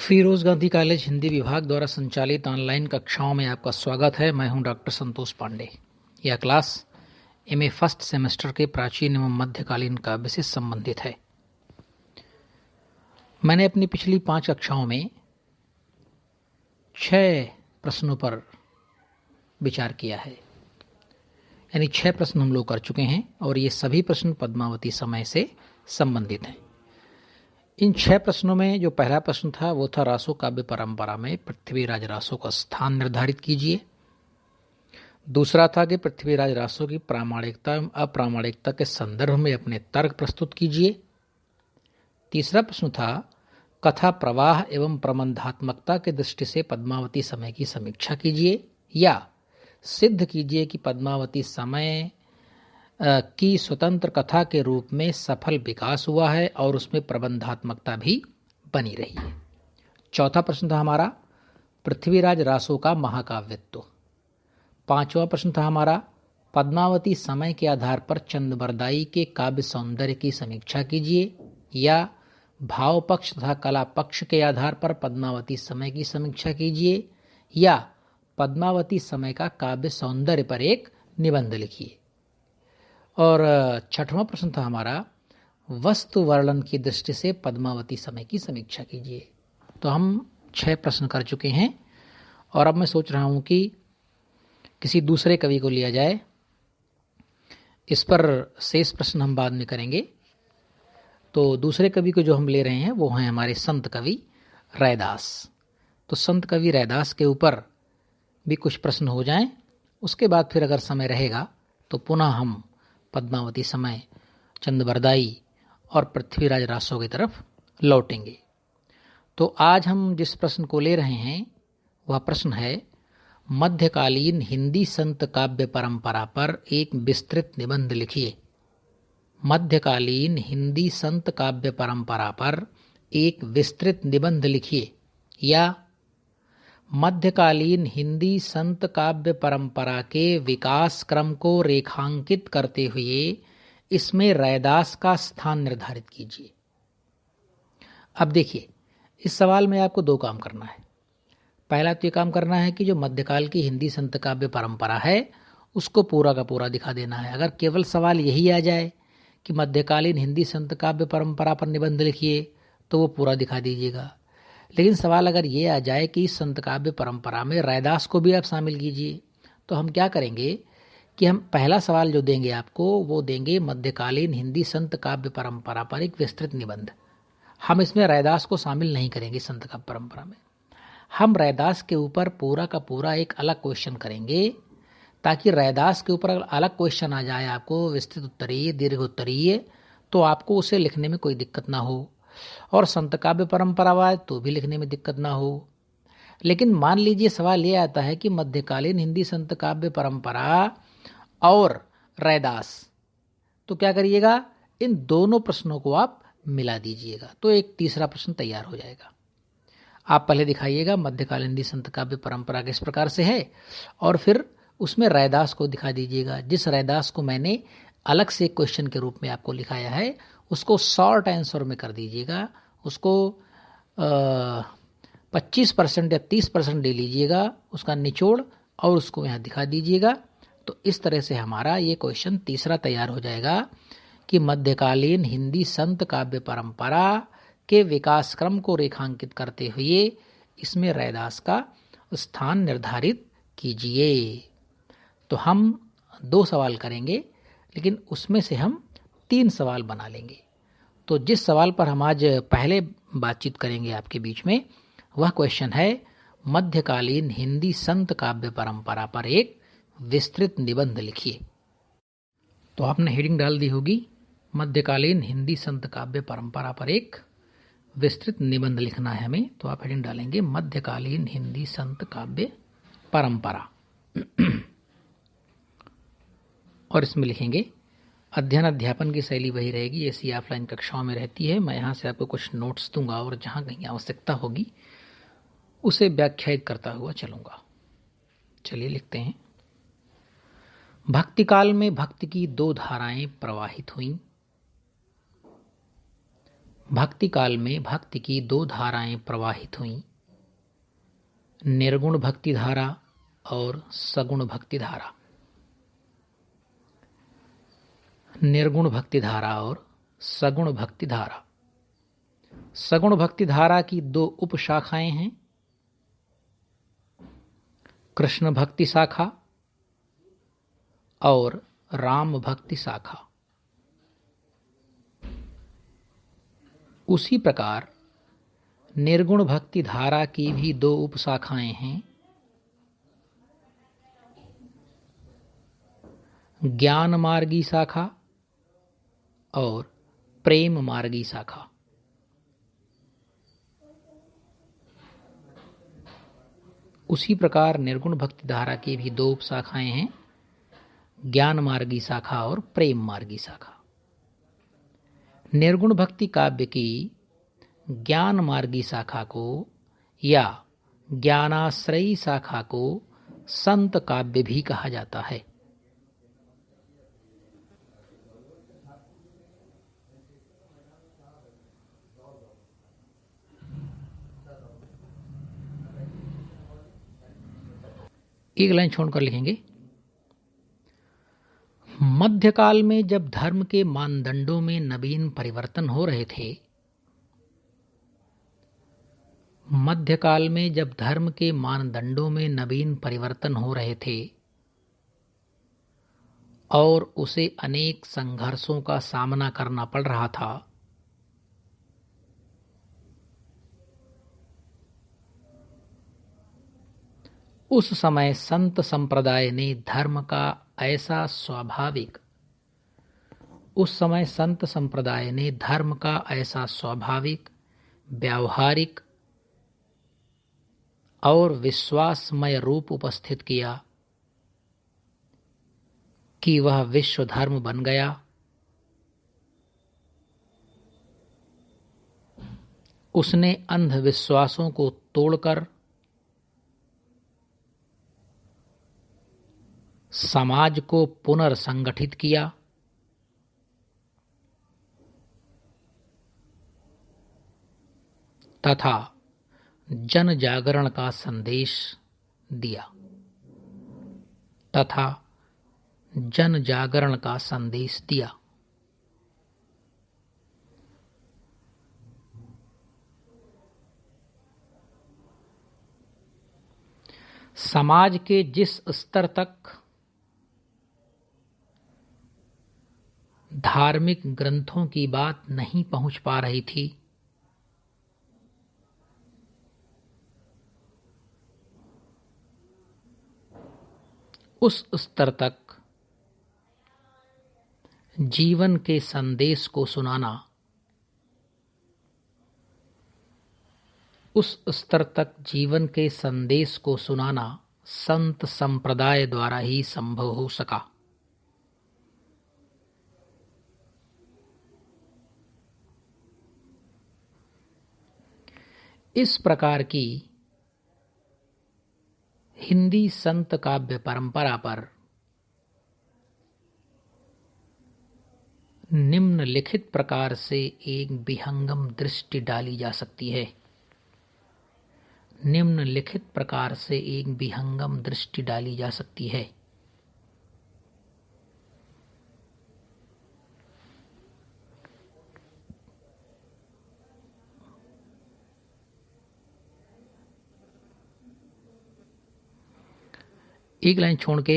Firoz Gandhi college Hindi विभाग द्वारा संचालित ऑनलाइन कक्षाओं में आपका स्वागत है। मैं हूं डॉक्टर संतोष पांडे। यह क्लास एमए फर्स्ट सेमेस्टर के प्राचीन एवं मध्यकालीन काव्य से संबंधित है। मैंने अपनी पिछली 5 कक्षाओं में 6 प्रश्नों पर विचार किया है, यानी 6 प्रश्न हम लोग कर चुके हैं और ये सभी प्रश्न पद्मावती समय से संबंधित हैं। इन 6 प्रश्नों में जो पहला प्रश्न था वो था रासो काव्य परंपरा में पृथ्वीराज रासो का स्थान निर्धारित कीजिए। दूसरा था कि पृथ्वीराज रासो की प्रामाणिकता एवं अप्रामाणिकता के संदर्भ में अपने तर्क प्रस्तुत कीजिए। तीसरा प्रश्न था कथा प्रवाह एवं प्रबंधात्मकता के दृष्टि से पद्मावती समय की समीक्षा कीजिए या सिद्ध कीजिए कि पद्मावती समय की स्वतंत्र कथा के रूप में सफल विकास हुआ है और उसमें प्रबंधात्मकता भी बनी रही है। चौथा प्रश्न था हमारा पृथ्वीराज रासो का महाकाव्यत्व। पांचवा प्रश्न था हमारा पद्मावती समय के आधार पर चंदबरदाई के काव्य सौंदर्य की समीक्षा कीजिए या भाव पक्ष तथा कला पक्ष के आधार पर पद्मावती समय की समीक्षा कीजिए या पद्मावती समय का काव्य सौंदर्य पर एक निबंध लिखिए। और छठवां प्रश्न था हमारा वस्तु वर्णन की दृष्टि से पद्मावती समय की समीक्षा कीजिए। तो हम 6 प्रश्न कर चुके हैं और अब मैं सोच रहा हूं कि किसी दूसरे कवि को लिया जाए। इस पर शेष प्रश्न हम बाद में करेंगे। तो दूसरे कवि को जो हम ले रहे हैं वो हैं हमारे संत कवि रैदास। तो संत कवि रैदास के ऊपर भी कुछ प्रश्न हो जाएं, उसके बाद फिर अगर समय रहेगा तो पुनः हम पद्मावती समय, चंदबरदाई और पृथ्वीराज रासो की तरफ लौटेंगे। तो आज हम जिस प्रश्न को ले रहे हैं वह प्रश्न है मध्यकालीन हिंदी संत काव्य परंपरा पर एक विस्तृत निबंध लिखिए। मध्यकालीन हिंदी संत काव्य परंपरा पर एक विस्तृत निबंध लिखिए या मध्यकालीन हिंदी संत काव्य परंपरा के विकास क्रम को रेखांकित करते हुए इसमें रैदास का स्थान निर्धारित कीजिए। अब देखिए, इस सवाल में आपको 2 काम करना है। पहला तो ये काम करना है कि जो मध्यकाल की हिंदी संत काव्य परंपरा है उसको पूरा का पूरा दिखा देना है। अगर केवल सवाल यही आ जाए कि मध्यकालीन हिंदी संत काव्य परंपरा पर निबंध लिखिए तो वो पूरा दिखा दीजिएगा। लेकिन सवाल अगर ये आ जाए कि इस संत काव्य परंपरा में रैदास को भी आप शामिल कीजिए, तो हम क्या करेंगे कि हम पहला सवाल जो देंगे आपको वो देंगे मध्यकालीन हिंदी संत काव्य परंपरा पर एक विस्तृत निबंध। हम इसमें रैदास को शामिल नहीं करेंगे। संत काव्य परंपरा में हम रैदास के ऊपर पूरा का पूरा एक अलग क्वेश्चन करेंगे, ताकि रैदास के ऊपर अगर अलग क्वेश्चन आ जाए आपको विस्तृत उत्तरीय दीर्घ उत्तरीय, तो आपको उसे लिखने में कोई दिक्कत ना हो और संत काव्य परंपरावाद तो भी लिखने में दिक्कत ना हो। लेकिन मान लीजिए सवाल ये आता है कि मध्यकालीन हिंदी संत काव्य परंपरा और रैदास, तो क्या करिएगा, इन दोनों प्रश्नों को आप मिला दीजिएगा, तो एक तीसरा प्रश्न तैयार हो जाएगा। आप पहले दिखाइएगा मध्यकालीन हिंदी संत काव्य परंपरा किस प्रकार से है और फिर उसमें रैदास को दिखा दीजिएगा। जिस रैदास को मैंने अलग से क्वेश्चन के रूप में आपको लिखाया है उसको शॉर्ट आंसर में कर दीजिएगा। उसको 25% या 30% ले लीजिएगा उसका निचोड़ और उसको यहाँ दिखा दीजिएगा। तो इस तरह से हमारा ये क्वेश्चन तीसरा तैयार हो जाएगा कि मध्यकालीन हिंदी संत काव्य परंपरा के विकास क्रम को रेखांकित करते हुए इसमें रैदास का स्थान निर्धारित कीजिए। तो हम 2 सवाल करेंगे, लेकिन उसमें से हम 3 सवाल बना लेंगे। तो जिस सवाल पर हम आज पहले बातचीत करेंगे आपके बीच में वह क्वेश्चन है मध्यकालीन हिंदी संत काव्य परंपरा पर एक विस्तृत निबंध लिखिए। तो आपने हेडिंग डाल दी होगी मध्यकालीन हिंदी संत काव्य परंपरा पर एक विस्तृत निबंध लिखना है हमें। तो आप हेडिंग डालेंगे मध्यकालीन हिंदी संत काव्य परंपरा और इसमें लिखेंगे अध्ययन अध्यापन की शैली वही रहेगी जैसी ऑफलाइन कक्षाओं में रहती है। मैं यहाँ से आपको कुछ नोट्स दूंगा और जहाँ कहीं आवश्यकता होगी उसे व्याख्यायित करता हुआ चलूंगा। चलिए लिखते हैं। भक्ति काल में भक्ति की 2 धाराएं प्रवाहित हुईं। भक्ति काल में भक्ति की दो धाराएं प्रवाहित हुईं, निर्गुण भक्ति धारा और सगुण भक्ति धारा। निर्गुण भक्ति धारा और सगुण भक्ति धारा। सगुण भक्ति धारा की दो उपशाखाएं हैं, कृष्ण भक्ति शाखा और राम भक्ति शाखा। उसी प्रकार निर्गुण भक्ति धारा की भी दो उपशाखाएं हैं, ज्ञान मार्गी शाखा और प्रेम मार्गी शाखा। उसी प्रकार निर्गुण भक्ति धारा की भी दो उपशाखाएं हैं, ज्ञान मार्गी शाखा और प्रेम मार्गी शाखा। निर्गुण भक्ति काव्य की ज्ञान मार्गी शाखा को या ज्ञानाश्रयी शाखा को संत काव्य भी कहा जाता है। एक लाइन छोड़कर लिखेंगे, मध्यकाल में जब धर्म के मानदंडों में नवीन परिवर्तन हो रहे थे, मध्यकाल में जब धर्म के मानदंडों में नवीन परिवर्तन हो रहे थे और उसे अनेक संघर्षों का सामना करना पड़ रहा था, उस समय संत संप्रदाय ने धर्म का ऐसा स्वाभाविक व्यावहारिक और विश्वासमय रूप उपस्थित किया कि वह विश्व धर्म बन गया। उसने अंधविश्वासों को तोड़कर समाज को पुनर्संगठित किया तथा जन जागरण का संदेश दिया। समाज के जिस स्तर तक धार्मिक ग्रंथों की बात नहीं पहुंच पा रही थी, उस स्तर तक जीवन के संदेश को सुनाना संत संप्रदाय द्वारा ही संभव हो सका। इस प्रकार की हिंदी संत काव्य परंपरा पर निम्नलिखित प्रकार से एक विहंगम दृष्टि डाली जा सकती है। एक लाइन छोड़ के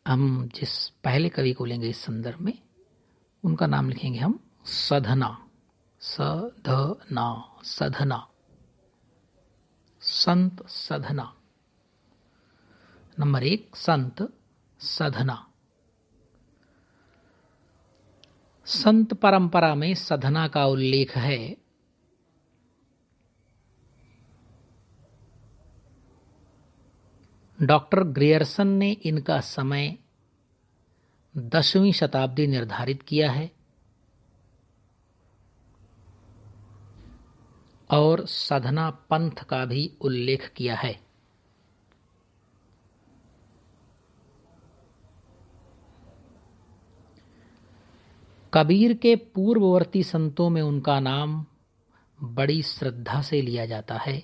हम जिस पहले कवि को लेंगे इस संदर्भ में, उनका नाम लिखेंगे हम सधना। संत सधना। नंबर 1, संत सधना। संत परंपरा में सधना का उल्लेख है। डॉक्टर ग्रियर्सन ने इनका समय 10वीं शताब्दी निर्धारित किया है और साधना पंथ का भी उल्लेख किया है। कबीर के पूर्ववर्ती संतों में उनका नाम बड़ी श्रद्धा से लिया जाता है।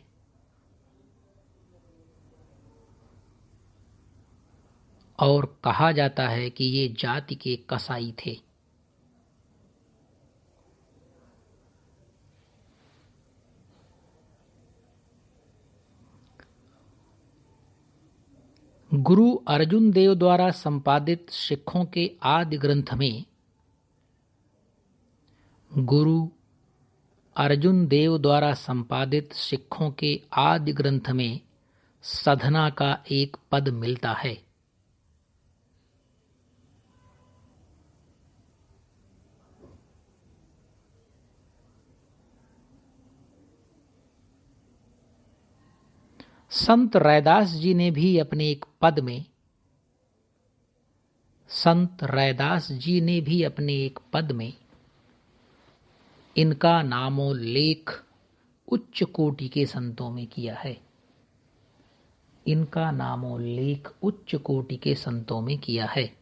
और कहा जाता है कि ये जाति के कसाई थे। गुरु अर्जुन देव द्वारा संपादित सिखों के आदि ग्रंथ में गुरु अर्जुन देव द्वारा संपादित सिखों के आदि ग्रंथ में साधना का एक पद मिलता है। संत रैदास जी ने भी अपने एक पद में इनका नामोल्लेख उच्च कोटि के संतों में किया है। इनका नामोल्लेख उच्च कोटि के संतों में किया है।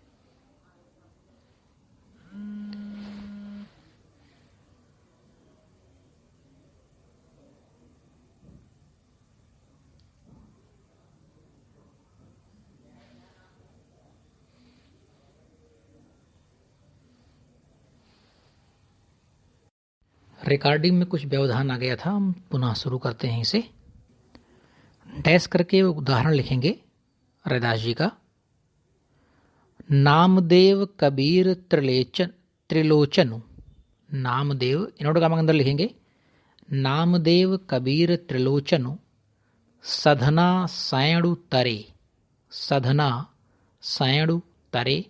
रिकॉर्डिंग में कुछ व्यवधान आ गया था, हम पुनः शुरू करते हैं इसे। डैश करके उदाहरण लिखेंगे रैदास जी का। नामदेव कबीर त्रिलोचनु। नामदेव इनोड का अंदर लिखेंगे। नामदेव कबीर त्रिलोचनु सधना सैणु तरे। सधना सैणु तरे।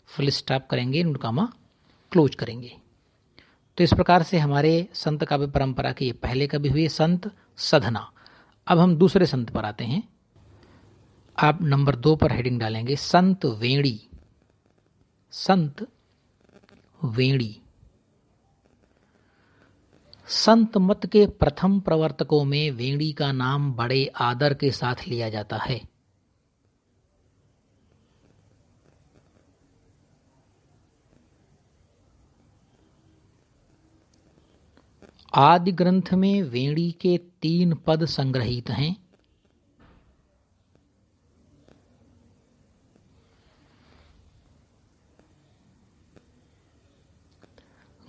फुल स्टॉप करेंगे, इनकामा क्लोज करेंगे। तो इस प्रकार से हमारे संत काव्य परंपरा के ये पहले कवि हुए संत सधना। अब हम दूसरे संत पर आते हैं। आप नंबर 2 पर हेडिंग डालेंगे संत वेणी। संत वेणी संत मत के प्रथम प्रवर्तकों में वेणी का नाम बड़े आदर के साथ लिया जाता है। आदि ग्रंथ में वेणी के 3 पद संग्रहित हैं।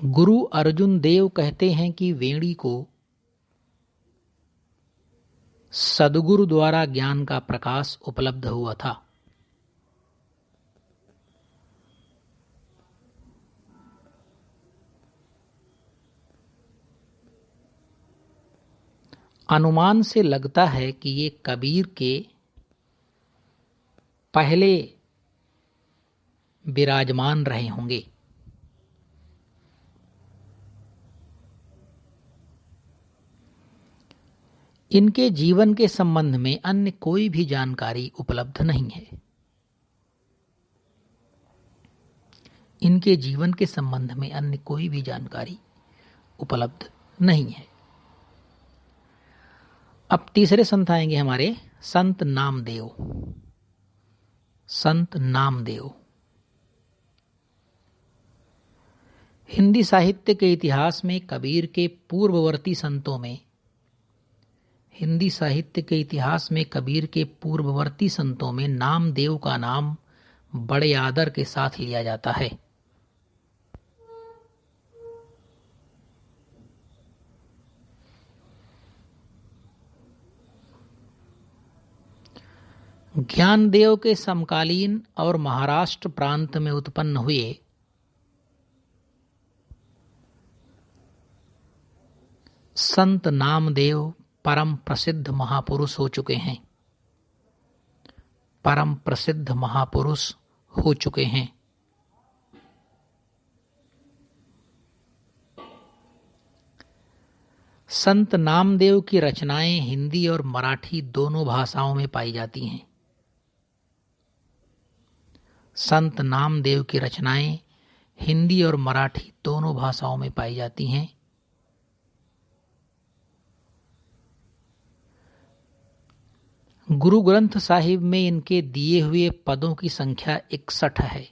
गुरु अर्जुन देव कहते हैं कि वेणी को सद्गुरु द्वारा ज्ञान का प्रकाश उपलब्ध हुआ था। अनुमान से लगता है कि ये कबीर के पहले विराजमान रहे होंगे। इनके जीवन के संबंध में अन्य कोई भी जानकारी उपलब्ध नहीं है। इनके जीवन के संबंध में अन्य कोई भी जानकारी उपलब्ध नहीं है। अब तीसरे संत आएंगे हमारे संत नामदेव। संत नामदेव हिंदी साहित्य के इतिहास में कबीर के पूर्ववर्ती संतों में नामदेव का नाम बड़े आदर के साथ लिया जाता है। ज्ञानदेव के समकालीन और महाराष्ट्र प्रांत में उत्पन्न हुए संत नामदेव परम प्रसिद्ध महापुरुष हो चुके हैं। परम प्रसिद्ध महापुरुष हो चुके हैं। संत नामदेव की रचनाएं हिंदी और मराठी दोनों भाषाओं में पाई जाती हैं। संत नामदेव की रचनाएं हिंदी और मराठी दोनों भाषाओं में पाई जाती हैं। गुरु ग्रंथ साहिब में इनके दिए हुए पदों की संख्या 61 है।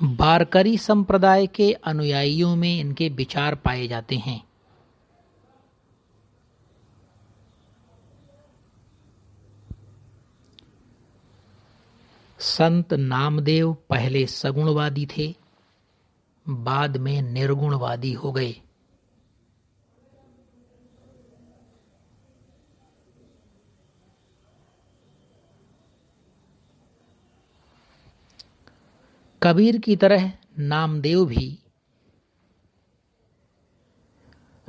वारकरी संप्रदाय के अनुयायियों में इनके विचार पाए जाते हैं। संत नामदेव पहले सगुणवादी थे, बाद में निर्गुणवादी हो गए। कबीर की तरह नामदेव भी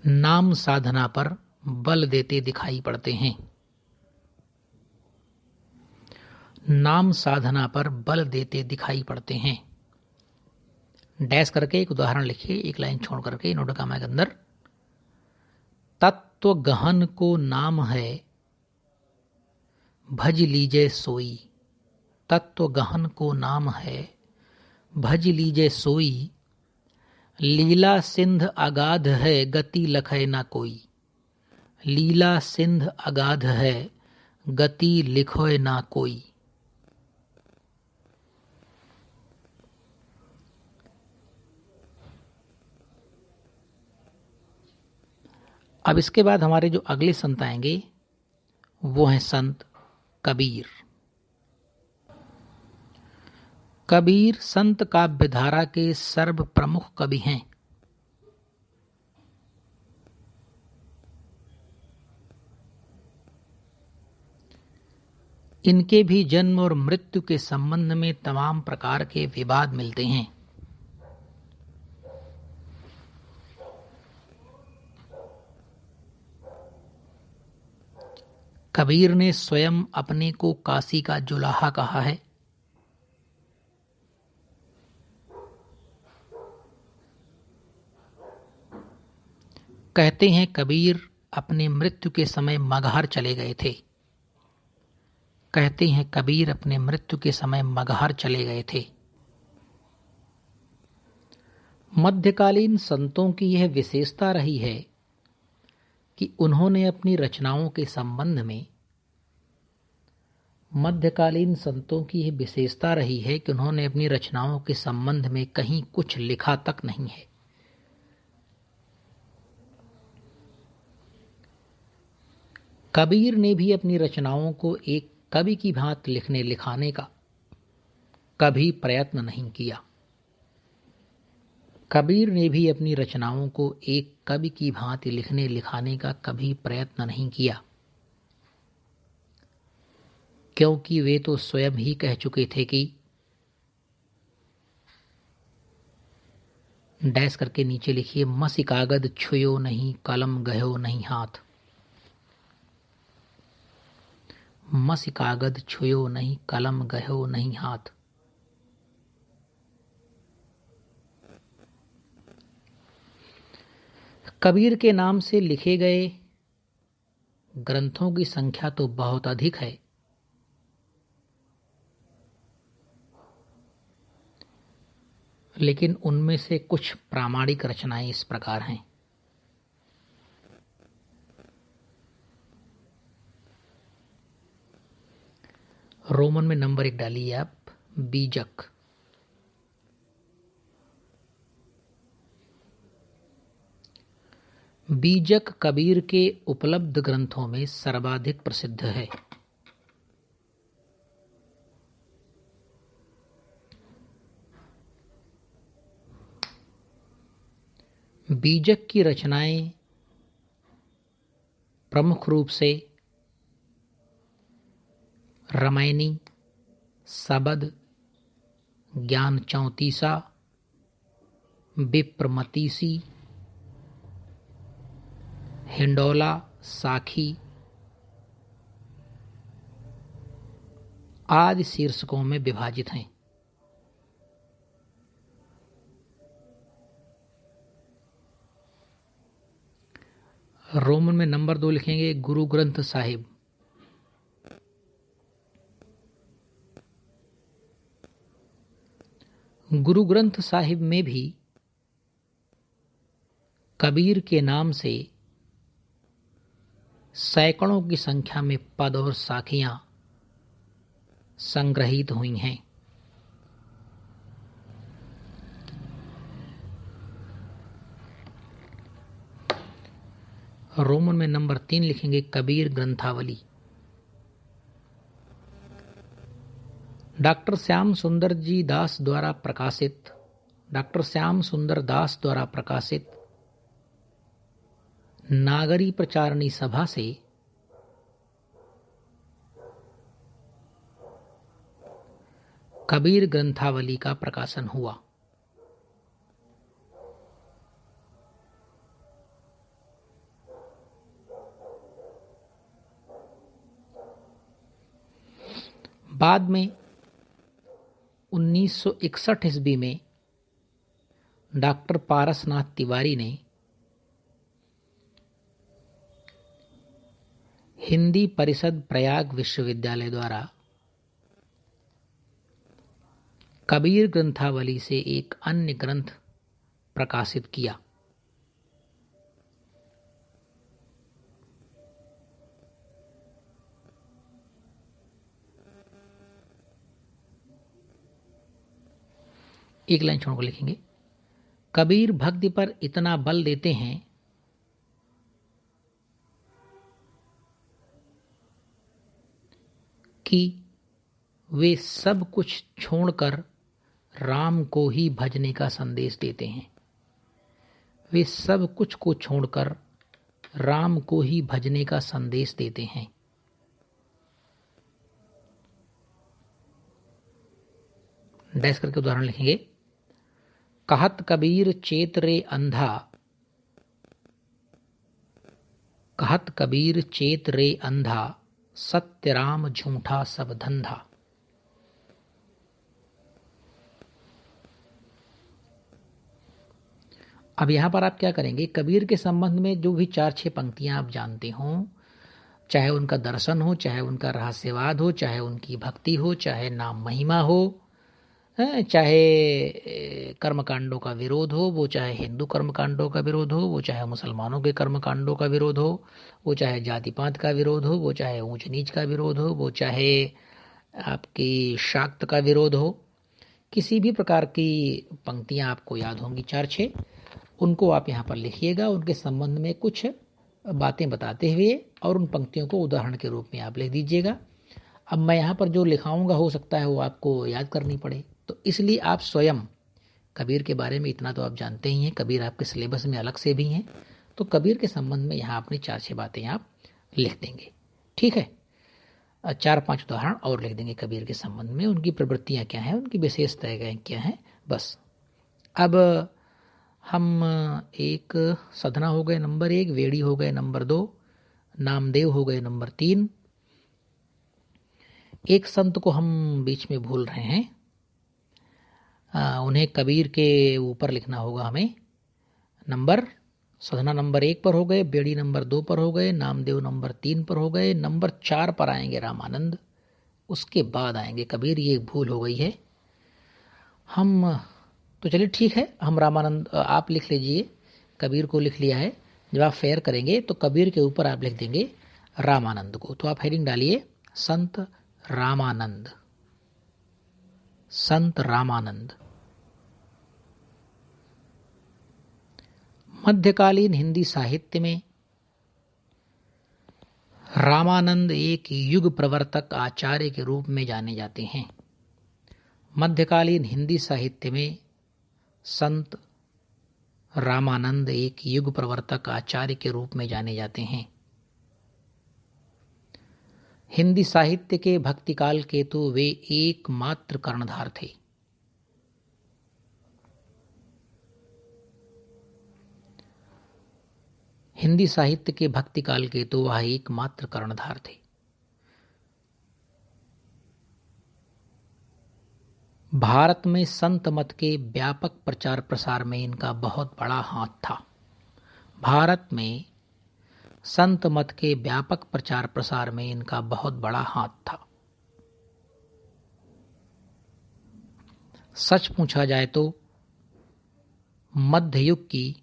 नाम साधना पर बल देते दिखाई पड़ते हैं। नाम साधना पर बल देते दिखाई पड़ते हैं। डैश करके एक उदाहरण लिखिए, एक लाइन छोड़ करके नोटकामा के अंदर। तत्व गहन को नाम है, भज लीजे सोई। तत्व गहन को नाम है, भज लीजे सोई। लीला सिंध अगाध है, गति लखै ना कोई। लीला सिंध अगाध है, गति लिखोय ना कोई। अब इसके बाद हमारे जो अगले संत आएंगे वो हैं संत कबीर। कबीर संत काव्यधारा के सर्व प्रमुख कवि हैं। इनके भी जन्म और मृत्यु के संबंध में तमाम प्रकार के विवाद मिलते हैं। कबीर ने स्वयं अपने को काशी का जुलाहा कहा है। कहते हैं कबीर अपने मृत्यु के समय मगहर चले गए थे। कहते हैं कबीर अपने मृत्यु के समय मगहर चले गए थे। मध्यकालीन संतों की यह विशेषता रही है कि उन्होंने अपनी रचनाओं के संबंध में मध्यकालीन संतों की यह विशेषता रही है कि उन्होंने अपनी रचनाओं के संबंध में कहीं कुछ लिखा तक नहीं है। कबीर ने भी अपनी रचनाओं को एक कवि की भांति लिखने लिखाने का कभी प्रयत्न नहीं किया। कबीर ने भी अपनी रचनाओं को एक कवि की भांति लिखने लिखाने का कभी प्रयत्न नहीं किया, क्योंकि वे तो स्वयं ही कह चुके थे कि डैश करके नीचे लिखिए, मसी कागद छुयो नहीं, कलम गयो नहीं हाथ। मसी कागद छुयो नहीं, कलम गयो नहीं हाथ। कबीर के नाम से लिखे गए ग्रंथों की संख्या तो बहुत अधिक है, लेकिन उनमें से कुछ प्रामाणिक रचनाएं इस प्रकार हैं। रोमन में नंबर 1 डालिए आप, बीजक। बीजक कबीर के उपलब्ध ग्रंथों में सर्वाधिक प्रसिद्ध है। बीजक की रचनाएं प्रमुख रूप से रामायणी, सबद, ज्ञान चौतीसा, विप्रमतीसी, हिंडोला, साखी आदि शीर्षकों में विभाजित हैं। रोमन में नंबर 2 लिखेंगे, गुरु ग्रंथ साहिब। गुरु ग्रंथ साहिब में भी कबीर के नाम से सैकड़ों की संख्या में पद और साखियां संग्रहित हुई हैं। रोमन में नंबर 3 लिखेंगे कबीर ग्रंथावली। डॉक्टर श्याम सुंदर दास द्वारा प्रकाशित नागरी प्रचारणी सभा से कबीर ग्रंथावली का प्रकाशन हुआ। बाद में 1961 ईस्वी में डॉक्टर पारसनाथ तिवारी ने हिंदी परिषद प्रयाग विश्वविद्यालय द्वारा कबीर ग्रंथावली से एक अन्य ग्रंथ प्रकाशित किया। एक लाइन छोड़कर लिखेंगे, कबीर भक्ति पर इतना बल देते हैं कि वे सब कुछ छोड़कर राम को ही भजने का संदेश देते हैं। वे सब कुछ को छोड़कर राम को ही भजने का संदेश देते हैं। डैश करके उदाहरण लिखेंगे, कहत कबीर चेत रे अंधा, कहत कबीर चेत रे अंधा, सत्य राम झूठा सब धंधा। अब यहां पर आप क्या करेंगे, कबीर के संबंध में जो भी 4-6 पंक्तियां आप जानते हो, चाहे उनका दर्शन हो, चाहे उनका रहस्यवाद हो, चाहे उनकी भक्ति हो, चाहे नाम महिमा हो, चाहे कर्मकांडों का विरोध हो, वो चाहे हिंदू कर्मकांडों का विरोध हो, वो चाहे मुसलमानों के कर्मकांडों का विरोध हो, वो चाहे जाति पात का विरोध हो, वो चाहे ऊंच नीच का विरोध हो, वो चाहे आपकी शाक्त का विरोध हो, किसी भी प्रकार की पंक्तियां आपको याद होंगी 4-6, उनको आप यहाँ पर लिखिएगा, उनके संबंध में कुछ बातें बताते हुए, और उन पंक्तियों को उदाहरण के रूप में आप लिख दीजिएगा। अब मैं यहाँ पर जो लिखाऊंगा हो सकता है वो आपको याद करनी पड़े, तो इसलिए आप स्वयं कबीर के बारे में इतना तो आप जानते ही हैं, कबीर आपके सिलेबस में अलग से भी हैं, तो कबीर के संबंध में यहाँ अपनी 4-6 बातें आप लिख देंगे। ठीक है, 4-5 उदाहरण और लिख देंगे कबीर के संबंध में, उनकी प्रवृत्तियाँ क्या हैं, उनकी विशेषताएं क्या हैं। बस अब हम एक साधना हो गए नंबर 1, वेड़ी हो गए नंबर 2, नामदेव हो गए नंबर 3, एक संत को हम बीच में भूल रहे हैं, उन्हें कबीर के ऊपर लिखना होगा हमें। साधना नंबर 1 पर हो गए, बेड़ी नंबर 2 पर हो गए, नामदेव नंबर 3 पर हो गए, नंबर 4 पर आएंगे रामानंद, उसके बाद आएंगे कबीर। ये भूल हो गई है। हम तो चलिए ठीक है, हम रामानंद आप लिख लीजिए, कबीर को लिख लिया है। जब आप फेयर करेंगे तो कबीर के ऊपर आप लिख देंगे रामानंद को। तो आप हेडिंग डालिए संत रामानंद, संत रामानंद। मध्यकालीन हिंदी साहित्य में रामानंद एक युग प्रवर्तक आचार्य के रूप में जाने जाते हैं। मध्यकालीन हिंदी साहित्य में संत रामानंद एक युग प्रवर्तक आचार्य के रूप में जाने जाते हैं। हिंदी साहित्य के भक्तिकाल के तो वे एकमात्र कर्णधार थे। हिंदी साहित्य के भक्तिकाल के तो वह एकमात्र कर्णधार थे। भारत में संत मत के व्यापक प्रचार प्रसार में इनका बहुत बड़ा हाथ था। भारत में संत मत के व्यापक प्रचार प्रसार में इनका बहुत बड़ा हाथ था। सच पूछा जाए तो मध्य युग की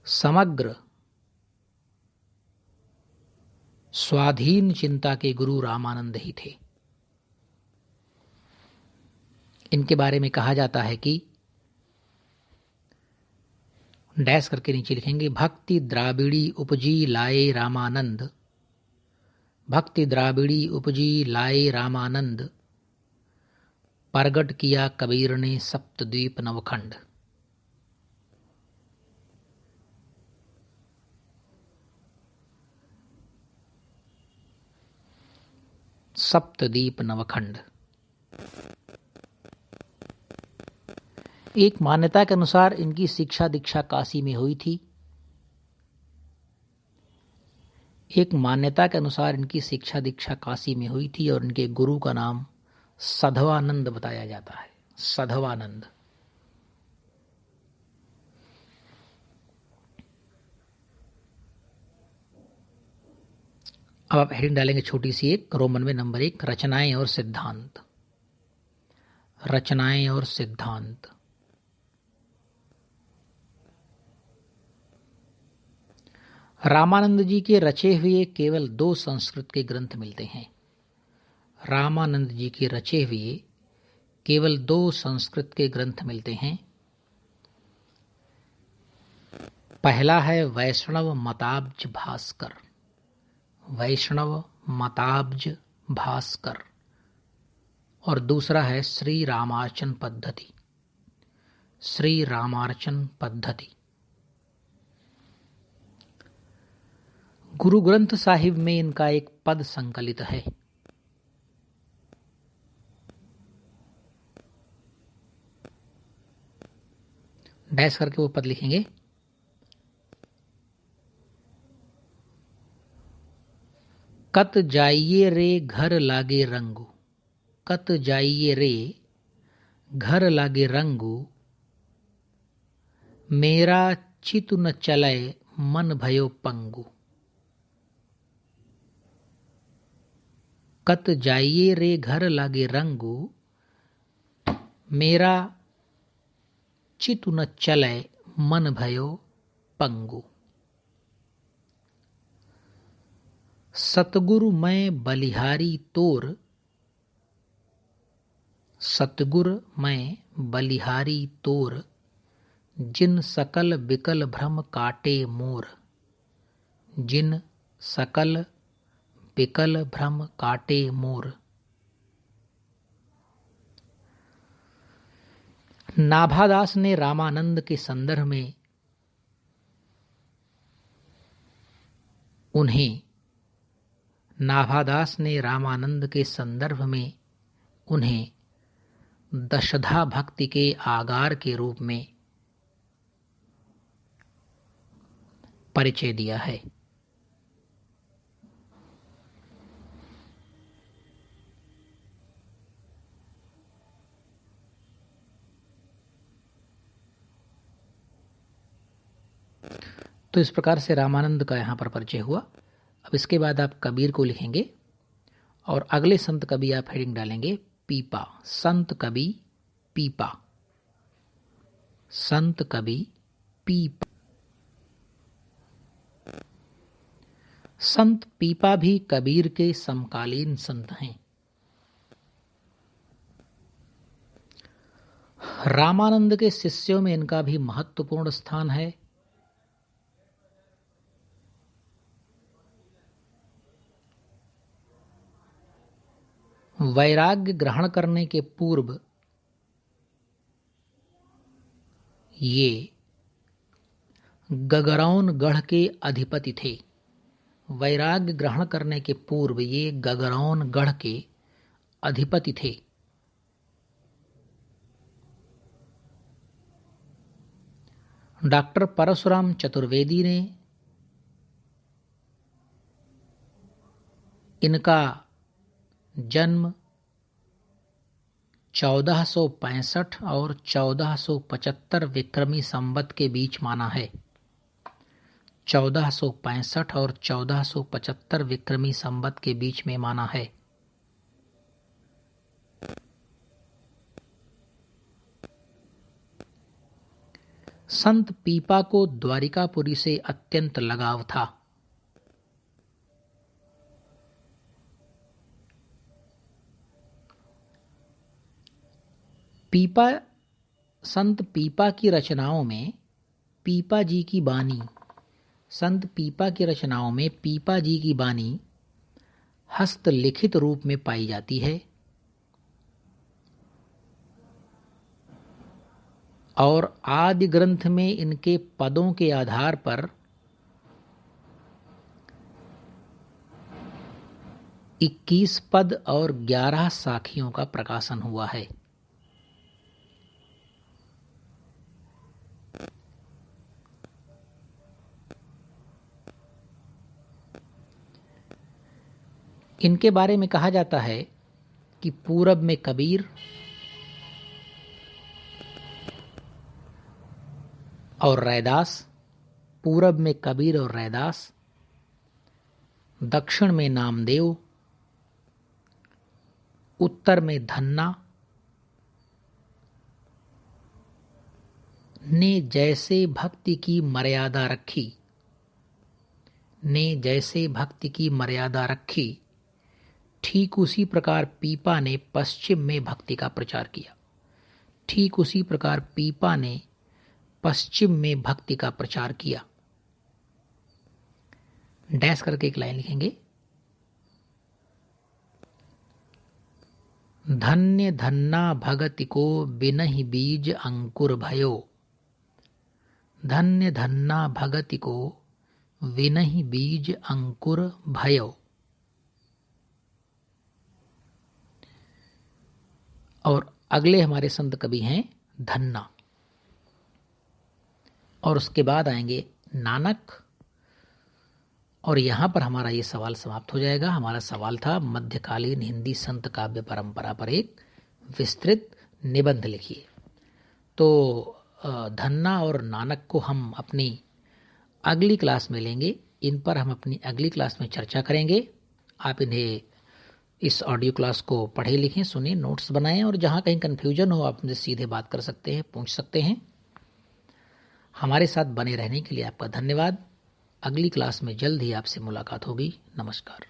समग्र स्वाधीन चिंता के गुरु रामानंद ही थे। इनके बारे में कहा जाता है कि डैश करके नीचे लिखेंगे भक्ति द्राविड़ी उपजी लाए रामानंद। भक्ति द्राविड़ी उपजी लाए रामानंद, प्रगट किया कबीर ने सप्तद्वीप नवखंड। सप्तद्वीप नवखंड। एक मान्यता के अनुसार इनकी शिक्षा दीक्षा काशी में हुई थी। एक मान्यता के अनुसार इनकी शिक्षा दीक्षा काशी में हुई थी और इनके गुरु का नाम सधवानंद बताया जाता है। सधवानंद। अब आप हेडिंग डालेंगे छोटी सी एक, रोमन में नंबर 1, रचनाएं और सिद्धांत। रचनाएं और सिद्धांत। रामानंद जी के रचे हुए केवल 2 संस्कृत के ग्रंथ मिलते हैं। रामानंद जी के रचे हुए केवल 2 संस्कृत के ग्रंथ मिलते हैं। पहला है वैष्णव मताब्ज भास्कर। वैष्णव मताब्ज भास्कर। और दूसरा है श्री रामार्चन पद्धति। श्री रामार्चन पद्धति। गुरु ग्रंथ साहिब में इनका एक पद संकलित है। डैश करके वो पद लिखेंगे। कत जाइए रे घर लागे रंगू। कत जाइए रे घर लागे रंगू, मेरा चितु न चले मन भयो पंगु। कत जाइए रे घर लागे रंगू, मेरा चितु न चले मन भयो पंगु। सतगुरु मैं बलिहारी तोर। सतगुर मैं बलिहारी तोर, जिन सकल बिकल भ्रम काटे मोर। जिन सकल बिकल भ्रम काटे मोर। नाभादास ने रामानंद के संदर्भ में उन्हें नाभादास ने रामानंद के संदर्भ में उन्हें दशधा भक्ति के आगार के रूप में परिचय दिया है। तो इस प्रकार से रामानंद का यहाँ पर परिचय हुआ। अब इसके बाद आप कबीर को लिखेंगे और अगले संत कवि आप हेडिंग डालेंगे पीपा। संत कवि पीपा। संत कवि पीपा। संत पीपा भी कबीर के समकालीन संत हैं। रामानंद के शिष्यों में इनका भी महत्वपूर्ण स्थान है। वैराग्य ग्रहण करने के पूर्व ये गगरौनगढ़ के अधिपति थे। वैराग्य ग्रहण करने के पूर्व ये गगरौनगढ़ के अधिपति थे। डॉक्टर परशुराम चतुर्वेदी ने इनका जन्म 1465 और 1475 विक्रमी संवत के बीच माना है। 1465 और 1475 विक्रमी संवत के बीच में माना है। संत पीपा को द्वारिकापुरी से अत्यंत लगाव था। संत पीपा की रचनाओं में पीपा जी की बानी, संत पीपा की रचनाओं में पीपा जी की बानी हस्तलिखित रूप में पाई जाती है और आदि ग्रंथ में इनके पदों के आधार पर 21 पद और 11 साखियों का प्रकाशन हुआ है। इनके बारे में कहा जाता है कि पूरब में कबीर और रैदास, पूरब में कबीर और रैदास, दक्षिण में नामदेव, उत्तर में धन्ना ने जैसे भक्ति की मर्यादा रखी, ने जैसे भक्ति की मर्यादा रखी, ठीक उसी प्रकार पीपा ने पश्चिम में भक्ति का प्रचार किया। ठीक उसी प्रकार पीपा ने पश्चिम में भक्ति का प्रचार किया। डैश करके एक लाइन लिखेंगे, धन्य धन्ना भगति को बिनहि बीज अंकुर भयो, धन्य धन्ना भगति को विनहि बीज अंकुर भयो। और अगले हमारे संत कवि हैं धन्ना, और उसके बाद आएंगे नानक। और यहाँ पर हमारा ये सवाल समाप्त हो जाएगा। हमारा सवाल था मध्यकालीन हिंदी संत काव्य परंपरा पर एक विस्तृत निबंध लिखिए। तो धन्ना और नानक को हम अपनी अगली क्लास में लेंगे। इन पर हम अपनी अगली क्लास में चर्चा करेंगे। आप इन्हें इस ऑडियो क्लास को पढ़े लिखें, सुने, नोट्स बनाएं, और जहाँ कहीं कन्फ्यूजन हो आप मुझसे सीधे बात कर सकते हैं, पूछ सकते हैं। हमारे साथ बने रहने के लिए आपका धन्यवाद। अगली क्लास में जल्द ही आपसे मुलाकात होगी। नमस्कार।